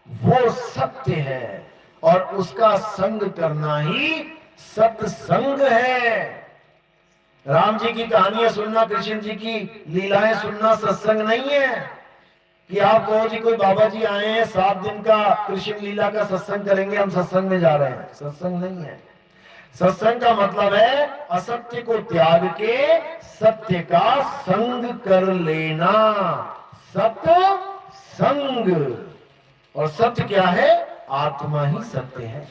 वो सत्य है और उसका संग करना ही सत्संग है। राम जी की कहानियां सुनना, कृष्ण जी की लीलाएं सुनना सत्संग नहीं है कि आप कहो जी कोई बाबा जी आए हैं 7 दिन का कृष्ण लीला का सत्संग करेंगे, हम सत्संग में जा रहे हैं। सत्संग नहीं है। सत्संग का मतलब है असत्य को त्याग के सत्य का संग कर लेना, सत्य संग। और सत्य क्या है? आत्मा ही सत्य है।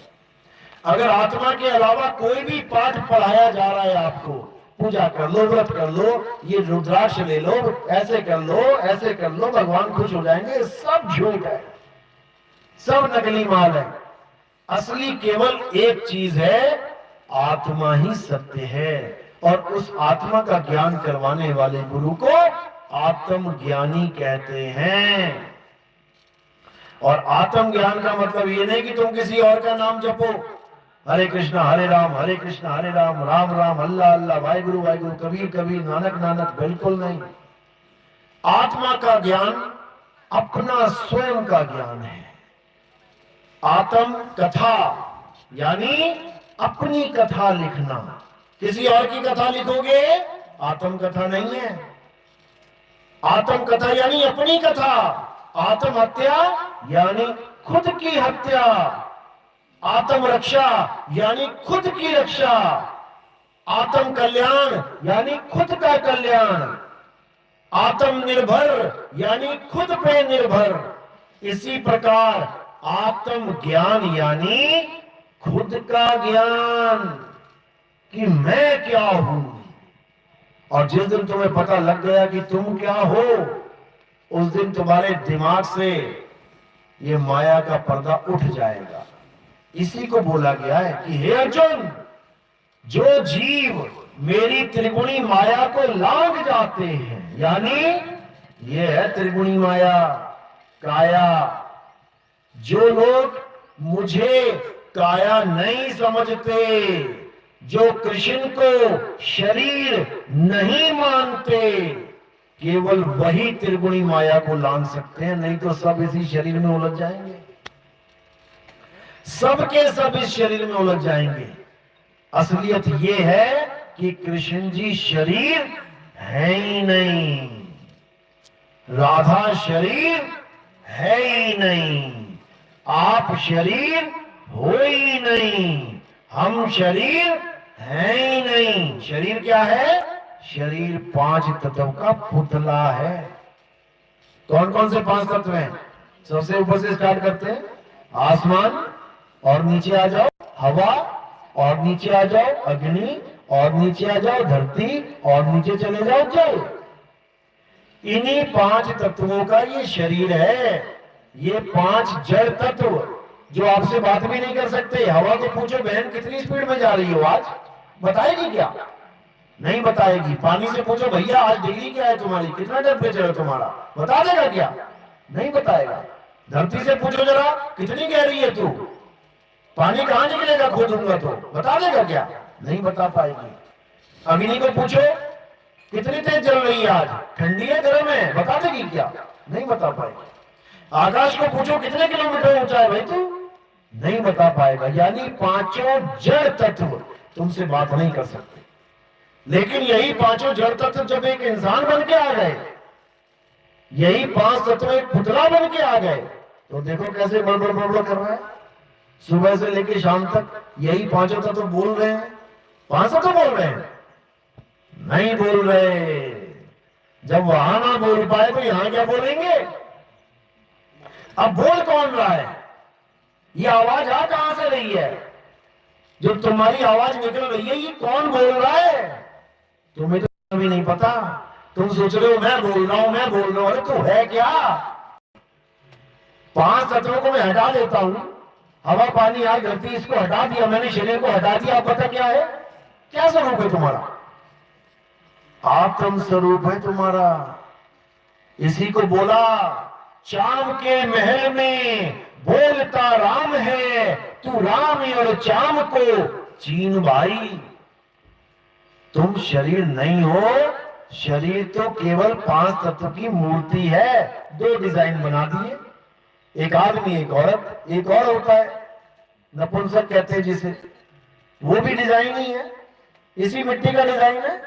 अगर आत्मा के अलावा कोई भी पाठ पढ़ाया जा रहा है आपको, पूजा कर लो, व्रत कर लो, ये रुद्राक्ष ले लो, ऐसे कर लो, ऐसे कर लो, भगवान खुश हो जाएंगे, सब झूठ है, सब नकली माल है। असली केवल एक चीज है, आत्मा ही सत्य है। और उस आत्मा का ज्ञान करवाने वाले गुरु को आत्मज्ञानी कहते हैं। और आत्म ज्ञान का मतलब ये नहीं कि तुम किसी और का नाम जपो, हरे कृष्णा हरे राम, हरे कृष्णा हरे राम, राम राम अल्लाह अल्लाह, वाहिगुरु वाहिगुरु, कबीर कबीर, नानक नानक, बिल्कुल नहीं। आत्मा का ज्ञान अपना स्वयं का ज्ञान है। आत्म कथा यानी अपनी कथा लिखना। किसी और की कथा लिखोगे, आत्म कथा नहीं है। आत्म कथा यानी अपनी कथा। आत्महत्या यानी खुद की हत्या। आत्म रक्षा यानी खुद की रक्षा। आत्म कल्याण यानी खुद का कल्याण। आत्मनिर्भर यानी खुद पे निर्भर। इसी प्रकार आत्म ज्ञान यानी खुद का ज्ञान कि मैं क्या हूं। और जिस दिन तुम्हें पता लग गया कि तुम क्या हो, उस दिन तुम्हारे दिमाग से ये माया का पर्दा उठ जाएगा। इसी को बोला गया है कि हे अर्जुन, जो जीव मेरी त्रिगुणी माया को लांघ जाते हैं, यानी ये है त्रिगुणी माया काया। जो लोग मुझे काया नहीं समझते, जो कृष्ण को शरीर नहीं मानते, केवल वही त्रिगुणी माया को लांघ सकते हैं, नहीं तो सब इसी शरीर में उलझ जाएंगे। सब के सब इस शरीर में उलझ जाएंगे। असलियत ये है कि कृष्ण जी शरीर है ही नहीं, राधा शरीर है ही नहीं, आप शरीर हो ही नहीं, हम शरीर है ही नहीं। शरीर क्या है? शरीर 5 तत्व का पुतला है। कौन कौन से 5 तत्व हैं? सबसे ऊपर से स्टार्ट करते हैं, आसमान, और नीचे आ जाओ हवा, और नीचे आ जाओ अग्नि, और नीचे आ जाओ धरती, और नीचे चले जाओ जल। इन्हीं 5 तत्वों का ये शरीर है। ये 5 जड़ तत्व जो आपसे बात भी नहीं कर सकते। हवा को पूछो बहन कितनी स्पीड में जा रही हो आज, बताएगी क्या? नहीं बताएगी। पानी से पूछो भैया आज डिग्री क्या है तुम्हारी, कितना टेम्परेचर है तुम्हारा, बता देगा क्या? नहीं बताएगा। धरती से पूछो जरा कितनी गहरी है तू, पानी कहां निकलेगा खोदूंगा तो, बता देगा क्या? नहीं बता पाएगी। अग्नि को पूछो कितनी तेज जल रही है आज, ठंडी है गर्म है, बता देगी क्या? नहीं बता पाएगी। आकाश को पूछो कितने किलोमीटर ऊंचा है भाई तू, नहीं बता पाएगा। यानी 5 जड़ तत्व तुमसे बात नहीं कर सकते। लेकिन यही 5 जड़ तत्व जब एक इंसान बन के आ गए, यही 5 तत्व एक पुतला बन के आ गए, तो देखो कैसे बड़बड़ बड़बड़ कर रहा है। सुबह से लेकर शाम तक यही 5 तत्व बोल रहे हैं। 5 तत्व बोल रहे हैं? नहीं बोल रहे। जब वहां ना बोल पाए तो यहां क्या बोलेंगे? अब बोल कौन रहा है? ये आवाज आ कहां से रही है? जो तुम्हारी आवाज निकल रही है ये कौन बोल रहा है? तुम्हें तो कभी नहीं पता। तुम सोच रहे हो मैं बोल रहा हूं, मैं बोल रहा हूं। अरे तू है क्या? 5 तत्वों को मैं हटा देता हूं, हवा पानी आग धरती, इसको हटा दिया मैंने, शरीर को हटा दिया। आप पता क्या है? क्या स्वरूप है तुम्हारा? आत्म स्वरूप है तुम्हारा। इसी को बोला चाम के महल में बोलता राम है, तू राम और चाम को चीन भाई। तुम शरीर नहीं हो, शरीर तो केवल 5 तत्व की मूर्ति है। 2 डिजाइन बना दिए, एक आदमी, एक औरत, एक और होता है नपुंसक कहते हैं जिसे, वो भी डिजाइन ही है, इसी मिट्टी का डिजाइन है।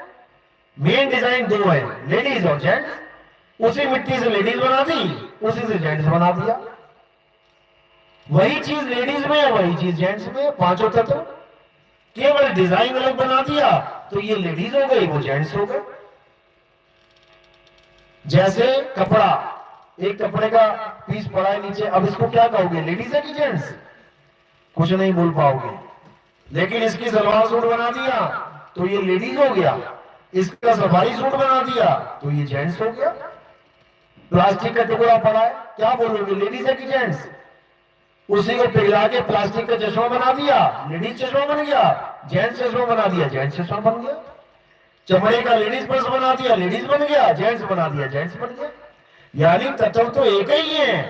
मेन डिजाइन दो है, लेडीज और जेंट्स। उसी मिट्टी से लेडीज बना दी, उसी से जेंट्स बना दिया। वही चीज लेडीज में है, वही चीज जेंट्स में है, पांचों तत्व, केवल डिजाइन अलग बना दिया तो ये लेडीज हो गई, वो जेंट्स हो गए। जैसे कपड़ा, एक कपड़े का पीस पड़ा है नीचे, अब इसको क्या कहोगे, लेडीज है कि जेंट्स? कुछ नहीं बोल पाओगे। लेकिन इसकी सलवार सूट बना दिया तो ये लेडीज हो गया, इसका सफारी सूट बना दिया तो ये जेंट्स हो गया। प्लास्टिक का टुकड़ा पड़ा है, क्या बोलोगे, लेडीज है कि जेंट्स? उसी को पिघला के प्लास्टिक का चश्मा बना दिया, लेडीज चश्मा बन गया। जेंट्स चश्मा बना दिया, जेंट्स चश्मा बन गया। चमड़े का लेडीज पर्स बना दिया, लेडीज बन गया। जेंट्स बना दिया, जेंट्स बन गया। यानी तत्व तो एक ही है,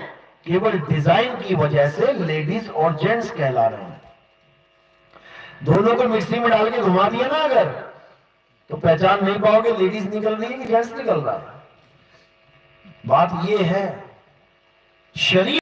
केवल डिजाइन की वजह से लेडीज और जेंट्स कहला रहे हैं। दोनों को मिक्सी में डाल के घुमा दिया ना अगर, तो पहचान नहीं पाओगे लेडीज निकल रही है कि जेंट्स निकल रहा है। बात ये है, शरीर